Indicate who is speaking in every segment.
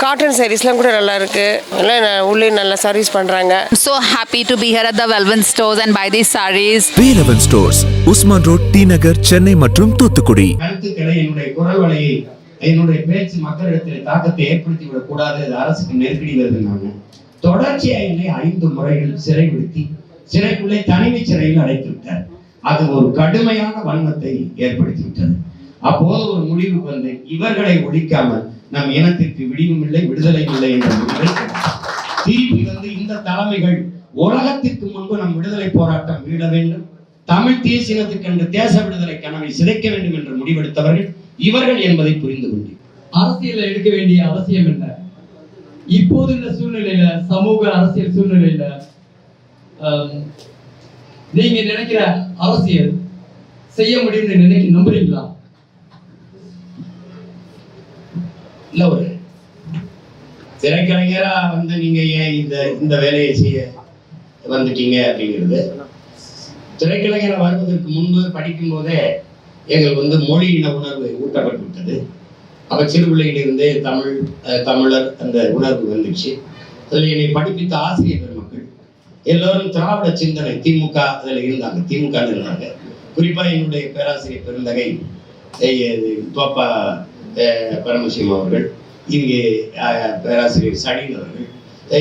Speaker 1: Cotton சாரீஸ்லாம் கூட நல்லா இருக்கு, எல்லாம் உள்ளே நல்லா சர்வீஸ் பண்றாங்க.
Speaker 2: So happy to be here at the Velvet stores and buy these sarees.
Speaker 3: Velvet stores, Usman road, T Nagar, Chennai மற்றும் தூத்துக்குடி.
Speaker 4: கருத்துக்களை என்னுடைய குரல் வலையை என்னுடைய பேச்சு மக்களிடத்தில் தாக்கத்தை ஏற்படுத்தி விடக் கூடாது, அது அரசுக்கு நெருக்கடி வருதுன்னாங்க. தொடர்ச்சியா என்னை 5 முறைகள் சிறைப்படுத்தி சிறைக்குள்ளே தனிமை சிறையில் அடைத்து விட்டார். அது ஒரு கடுமையான வன்மத்தை ஏற்படுத்தி விட்டது. அப்போது ஒரு முடிவுக்கு வந்து இவர்களை ஒழிக்காமல் நம் இனத்திற்கு விடிவும் இல்லை விடுதலையும் இல்லை என்ற முடிவை திருப்பி வந்து இந்த தலைமைகள் உலகத்திற்கு முன்பு நம் விடுதலை போராட்டம் மீள வேண்டும், தமிழ் தேசியத்துக்கு என்று தேச விடுதலை கனவை சிதைக்க வேண்டும் என்று முடிவெடுத்தவர்கள் இவர்கள் என்பதை புரிந்து கொண்டேன்.
Speaker 5: அரசியல் எடுக்க வேண்டிய அவசியம் என்ன? இப்போது இந்த சூழ்நிலையில, சமூக அரசியல் சூழ்நிலையில நீங்க நினைக்கிற அரசியல் செய்ய முடியும்னு நம்புறீங்களா?
Speaker 4: இல்ல, ஒரு திரைக்கலைஞரா வந்து நீங்க ஏன் இந்த வேலையை செய்ய வந்துட்டீங்க அப்படிங்கிறது, திரைக்கலைஞரா வருவதற்கு முன்பு படிக்கும் போதே எங்களுக்கு வந்து மொழி இன உணர்வு ஊட்டப்பட்டு விட்டது. அப்ப சிறு பிள்ளையிலிருந்தே தமிழர் அந்த உணர்வு வந்துச்சு. அதில் என்னை படிப்பித்த ஆசிரியர் பெருமக்கள் எல்லோரும் திராவிட சிந்தனை திமுக அதில் இருந்தாங்க, திமுக இருந்தாங்க. குறிப்பா என்னுடைய பேராசிரியர் பெருந்தகை தோப்பா பரமசிவம் அவர்கள், இங்கே பேராசிரியர் சடீன் அவர்கள்,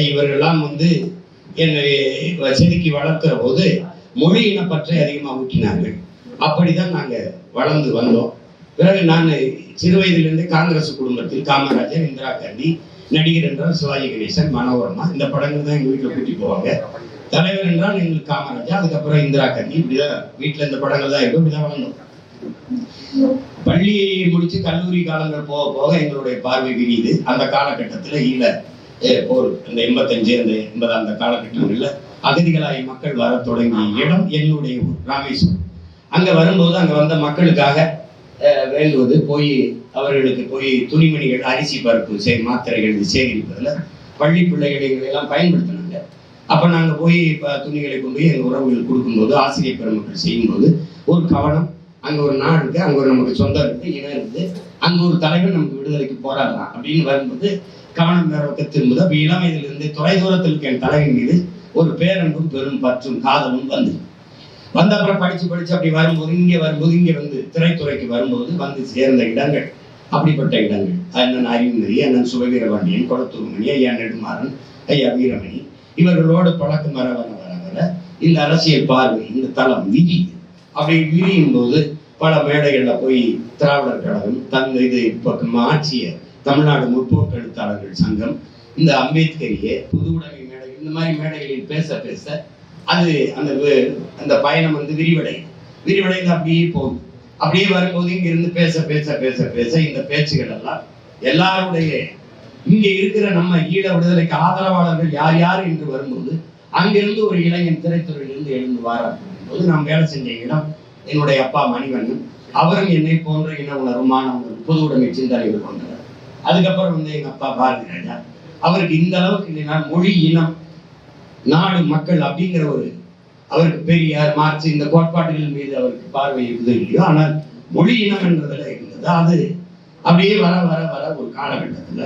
Speaker 4: இவர்களெல்லாம் வந்து என்னை செதுக்கி வளர்க்கிற போது மொழி இனப்பற்றை அதிகமாக ஊட்டினார்கள். அப்படிதான் நாங்க வளர்ந்து வந்தோம். பிறகு நான் சிறு வயதிலிருந்து காங்கிரஸ் குடும்பத்தில் காமராஜர், இந்திரா காந்தி, நடிகர் என்றால் சிவாஜி கணேசன், மனோரமா, இந்த படங்கள் தான் எங்க வீட்டில் கூட்டி போவாங்க. தலைவர் என்றால் எங்களுக்கு காமராஜர், அதுக்கப்புறம் இந்திரா காந்தி, இப்படிதான் வீட்டில் இந்த படங்கள் தான் இருக்கும். இப்படிதான் வளர்ந்தோம். பள்ளி முடிச்சு கல்லூரி காலங்கள் போக போக எங்களுடைய பார்வை விரியுது. அந்த காலகட்டத்தில் ஈழ போர், இந்த 85 அந்த 80 அந்த காலகட்டங்களில் அகதிகளாய் மக்கள் வர தொடங்கிய இடம் என்னுடைய ஊர் ராமேஸ்வரம். அங்க வரும்போது அங்க வந்த மக்களுக்காக வேண்டுவது போய் அவர்களுக்கு போய் துணிமணிகள், அரிசி, பருப்பு, மாத்திரைகள் சேகரிப்பதில் பள்ளி பிள்ளைகளை எல்லாம் பயன்படுத்தினாங்க. அப்ப நாங்க போய் துணிகளை கொண்டு போய் எங்க உறவுகள் கொடுக்கும்போது, ஆசிரியர் பெருமக்கள் செய்யும்போது ஒரு கவனம், அங்க ஒரு நாடு இருக்கு, அங்க ஒரு நமக்கு சொந்தம் இருக்கு, இனம் இருக்கு, அங்க ஒரு தலைவர் நமக்கு விடுதலைக்கு போராடலாம் அப்படின்னு வரும்போது கவனம் வேற பக்கம் திரும்புது. அப்ப இளம் வயதிலிருந்து தொலை தூரத்தில் இருக்க என் தலைவன் மீது ஒரு பேரன்பும் பெரும் பற்றும் காதலும் வந்த அப்புறம் படிச்சு அப்படி வரும்போது இங்க வந்து திரைத்துறைக்கு வரும்போது வந்து சேர்ந்த இடங்கள் அப்படிப்பட்ட இடங்கள். அண்ணன் அறிவுமதி, அண்ணன் சுபவீரபாண்டியன், கொளத்தூர்மணி, ஐயா நெடுமாறன், ஐயா வீரமணி, இவர்களோடு பழக்கம் வர இந்த அரசியல் பார்வை, இந்த தளம் விரியுது. அப்படி விரியும் போது பல மேடைகள்ல போய் திராவிடர் கழகம், இது பக்கம் ஆட்சிய தமிழ்நாடு முற்போக்கு எழுத்தாளர்கள் சங்கம், இந்த அம்பேத்கரிய புது உடைமை மேடை, இந்த மாதிரி மேடைகளில் பேச அது அந்த பயணம் வந்து விரிவடைந்து அப்படியே போகுது. அப்படியே வரும்போது இங்க இருந்து பேச இந்த பேச்சுகள் எல்லாம் எல்லாருடைய இங்க இருக்கிற நம்ம ஈழ விடுதலைக்கு ஆதரவாளர்கள் யார் என்று வரும்போது அங்கிருந்து ஒரு இளைஞன் திரைத்துறையிலிருந்து எழுந்து வாராது. நாம் வேலை செஞ்ச இடம் என்னுடைய அப்பா மணிவண்ணன், அவரும் என்னை போன்ற இன உணர்வு, மாணவர்கள், பொது உடைமை சிந்தனைகள் கொண்டவர். அதுக்கப்புறம் வந்து எங்க அப்பா பாரதி ராஜா, அவருக்கு இந்த அளவுக்கு இல்லைன்னா மொழி, இனம், நாடு, மக்கள் அப்படிங்கிற ஒரு அவருக்கு பெரியார், மார்க்ஸ் இந்த கோட்பாடுகள் மீது அவருக்கு பார்வை இருக்குது இல்லையோ, ஆனால் மொழி இனம் என்றதுல இருந்தது. அது அப்படியே வர ஒரு காலகட்டத்துல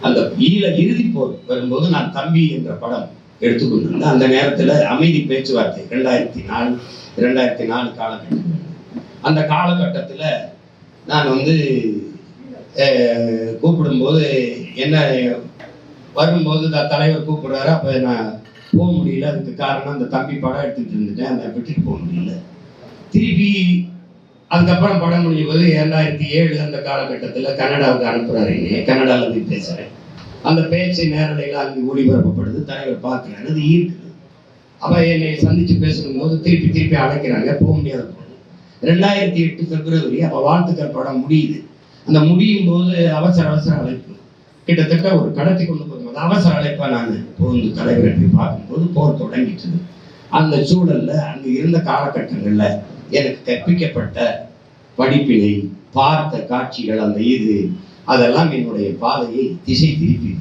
Speaker 4: அந்த ஈழ இறுதி போர் வரும்போது நான் தம்பி என்ற படம் எடுத்துக்கொண்டிருந்தேன். அந்த நேரத்துல அமைதி பேச்சுவார்த்தை 2004 காலகட்டம். அந்த காலகட்டத்துல நான் வந்து கூப்பிடும்போது என்ன வரும்போது தலைவர் கூப்பிடுறாரு. அப்ப நான் போக முடியல. அதுக்கு காரணம் அந்த தம்பி படம் எடுத்துட்டு இருந்துட்டேன், அதை விட்டுட்டு போக முடியல. திருப்பி அதுக்கப்புறம் படம் முடியும் போது 2007 அந்த காலகட்டத்துல கனடாவுக்கு அனுப்புறாரு. கனடால போய் பேசுறேன். அந்த பேச்சு நேரலையில அங்கே ஒளிபரப்பப்படுது. தலைவர் பார்க்கிறாரு, அது ஈர்க்குது. அப்ப என்னை சந்திச்சு பேசணும் போது திருப்பி அழைக்கிறாங்க. போக முடியாத போது 2008 பிப்ரவரி, அப்ப வாழ்த்துக்கள் படம் முடியுது. அந்த முடியும் போது அவசர அழைப்பு, கிட்டத்தட்ட ஒரு கடத்தி கொண்டு போகும்போது அவசர அழைப்பா நான் போந்து தலைவரை போய் பார்க்கும்போது போர் தொடங்கிட்டு. அந்த சூழல்ல அங்கு இருந்த காலகட்டங்கள்ல எனக்கு கற்பிக்கப்பட்ட படிப்பினை, பார்த்த காட்சிகள், அந்த அதெல்லாம் என்னுடைய பாதையை திசை திருப்பி.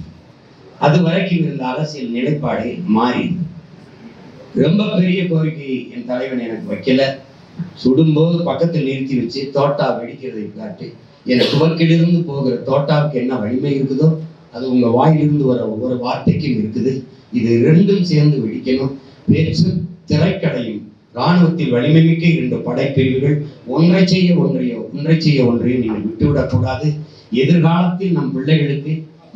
Speaker 4: அது வரைக்கும் இருந்த அரசியல் நிலைப்பாடை மாறி ரொம்ப பெரிய கோரிக்கை என் தலைவன் எனக்கு வைக்கல. சுடும்போது பக்கத்தில் நிறுத்தி வச்சு தோட்டா வெடிக்கிறதை காட்டி என் துவக்கிலிருந்து போகிற தோட்டாவுக்கு என்ன வலிமை இருக்குதோ அது உங்க வாயிலிருந்து வர ஒவ்வொரு வார்த்தைக்கும் இருக்குது. இது ரெண்டும் சேர்ந்து வெடிக்கணும். பேச்சும் திரைக்கடையும் இராணுவத்தில் வலிமை மிக்க 2 படைப்பிரிவுகள் ஒன்றை செய்ய ஒன்றையும் நீங்கள் விட்டுவிடக்கூடாது. எதிர்காலத்தில் நம் பிள்ளைகளுக்கு,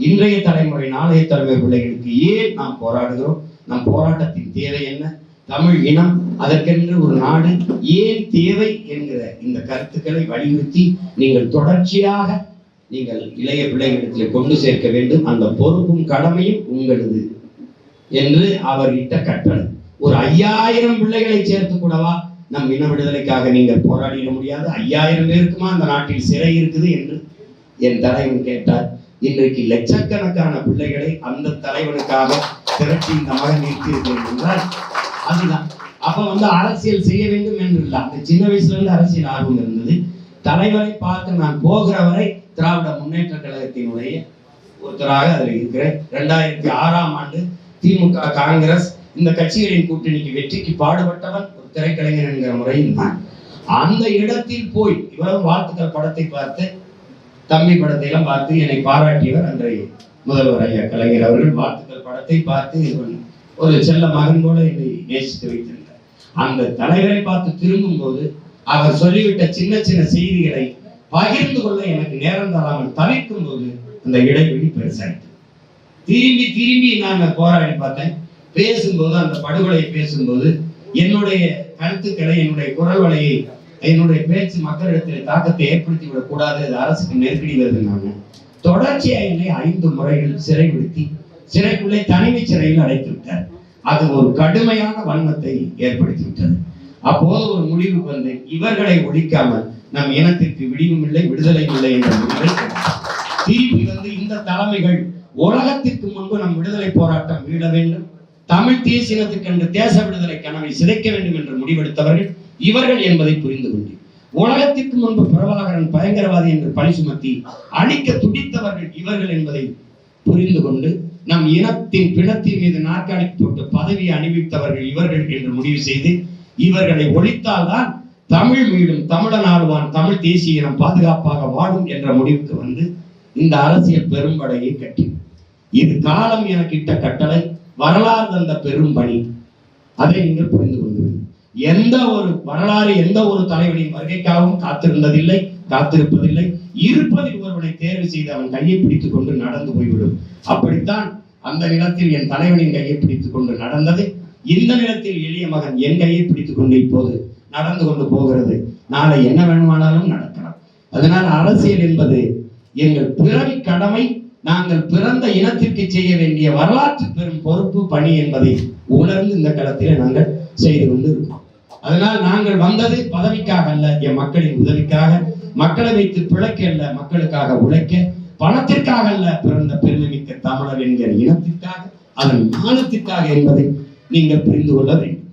Speaker 4: இன்றைய தலைமுறை நாளைய தலைமுறை பிள்ளைகளுக்கு ஏன் நாம் போராடுகிறோம், நம் போராட்டத்தின் தேவை என்ன, தமிழ் இனம் அதற்கென்று ஒரு நாடு ஏன் தேவை என்கிற இந்த கருத்துக்களை வலியுறுத்தி நீங்கள் தொடர்ச்சியாக நீங்கள் இளைய பிள்ளைகளிடத்தில் கொண்டு சேர்க்க வேண்டும். அந்த பொறுப்பும் கடமையும் உங்களது என்று அவர் இட்ட கட்டளை. ஒரு 5000 பிள்ளைகளை சேர்த்து கூடவா நம் இன விடுதலைக்காக நீங்கள் போராடிட முடியாது? 5000 பேருக்குமா அந்த நாட்டில் சிறை இருக்குது என்று என் தலைவன் கேட்டார். இன்றைக்கு லட்சக்கணக்கான பிள்ளைகளை அந்த தலைவனுக்காக திரட்டி இந்த மகன் நிறுத்தியிருக்கிறது என்றால் அதுதான். அப்ப அரசியல் செய்ய வேண்டும் என்று இல்லை. அந்த சின்ன வயசுல இருந்து அரசியல் ஆர்வம் இருந்தது. தலைவரை பார்த்து நான் போகிற வரை திராவிட முன்னேற்ற கழகத்தினுடைய ஒருத்தராக அதில் இருக்கிறேன். 2006ஆம் ஆண்டு திமுக, காங்கிரஸ் இந்த கட்சிகளின் கூட்டணிக்கு வெற்றிக்கு பாடுபட்டவன் ஒரு திரைக்கலைஞர் என்கிற முறையில் தான். அந்த இடத்தில் போய் இவ்வளவு வாழ்த்துக்கள் படத்தை பார்த்து, தம்பி படத்தை எல்லாம் பார்த்து என்னை பாராட்டியவர் அன்றைய முதல்வர் ஐயா கலைஞர் அவர்கள். வாழ்த்துக்கள் படத்தை பார்த்து ஒரு செல்ல மகன் போல என்னை நேசித்து வைத்திருந்தார். அந்த தலைவரை பார்த்து திரும்பும் போது அவர் சொல்லிவிட்ட சின்ன சின்ன செய்திகளை பகிர்ந்து கொள்ள எனக்கு நேரம் தராமல் தவிர்க்கும் போது அந்த இடைவெளி பெருசாயிட்டு திரும்பி நான் போராடி பார்த்தேன். பேசும்போது அந்த படுகொலையை பேசும்போது என்னுடைய கருத்துக்களை, என்னுடைய குரல் வலையை, என்னுடைய பேச்சு மக்களிடத்தில் தாக்கத்தை ஏற்படுத்தி விடக் கூடாது, அது அரசுக்கு நெருக்கடி வருதுன்னாங்க. தொடர்ச்சியாக என்னை 5 முறைகள் சிறைப்படுத்தி சிறைக்குள்ளே தனிமை சிறையில் அடைத்து விட்டார். அது ஒரு கடுமையான வன்மத்தை ஏற்படுத்தி விட்டது. அப்போது ஒரு முடிவுக்கு வந்து இவர்களை ஒழிக்காமல் நம் இனத்திற்கு விடிவும் இல்லை, விடுதலையும் இல்லை என்ற முடிவை திருப்பி இந்த தலைமைகள் உலகத்திற்கு முன்பு நம் விடுதலை போராட்டம் வீழ வேண்டும், தமிழ் தேசியத்துக்கென்று தேச விடுதலை கனவை சிதைக்க வேண்டும் என்று முடிவெடுத்தவர்கள் இவர்கள் என்பதை புரிந்து கொண்டு உலகத்திற்கு முன்பு பிரபாகரன் பயங்கரவாதி என்று பழி சுமத்தி அழிக்க துடித்தவர்கள் இவர்கள் என்பதை புரிந்து கொண்டு நம் இனத்தின் பிணத்தின் மீது நாற்காலி போட்டு பதவியை அணிவித்தவர்கள் இவர்கள் என்று முடிவு செய்து இவர்களை ஒழித்தால்தான் தமிழ் மீண்டும், தமிழன் ஆளுவான், தமிழ் தேசிய இனம் பாதுகாப்பாக வாடும் என்ற முடிவுக்கு வந்து இந்த அரசியல் பெரும்படையை கட்டி, இது காலம் எனக்கு இட்ட கட்டளை, வரலாறு தந்த பெரும் பணி. அதை நீங்கள் புரிந்து கொள்ள வேண்டும். எந்த ஒரு வரலாறு எந்த ஒரு தலைவனின் வருகைக்காகவும் காத்திருந்ததில்லை, காத்திருப்பதில்லை. இருப்பதில் ஒருவனை தேர்வு செய்து அவன் கையை பிடித்துக் கொண்டு நடந்து போய்விடும். அப்படித்தான் அந்த நிலத்தில் என் தலைவனின் கையை பிடித்துக் கொண்டு நடந்தது. இந்த நிலத்தில் எளிய மகன் என் கையை பிடித்துக் கொண்டு இப்போது நடந்து கொண்டு போகிறது. நாளை என்ன வேணுமானாலும் நடக்கலாம். அதனால் அரசியல் என்பது எங்கள் பிறவி கடமை, நாங்கள் பிறந்த இனத்திற்கு செய்ய வேண்டிய வரலாற்று பெரும் பொறுப்பு பணி என்பதை உணர்ந்து இந்த களத்திலே நாங்கள் செய்து கொண்டு இருக்கோம். அதனால் நாங்கள் வந்தது பதவிக்காக அல்ல, என் மக்களின் உதவிக்காக, மக்களை வைத்து பிழைக்க அல்ல, மக்களுக்காக உழைக்க, பணத்திற்காக அல்ல, பிறந்த பெருமைமிக்க தமிழர் என்கிற இனத்திற்காக, அதன் மானத்திற்காக என்பதை நீங்கள் புரிந்து கொள்ள வேண்டும்.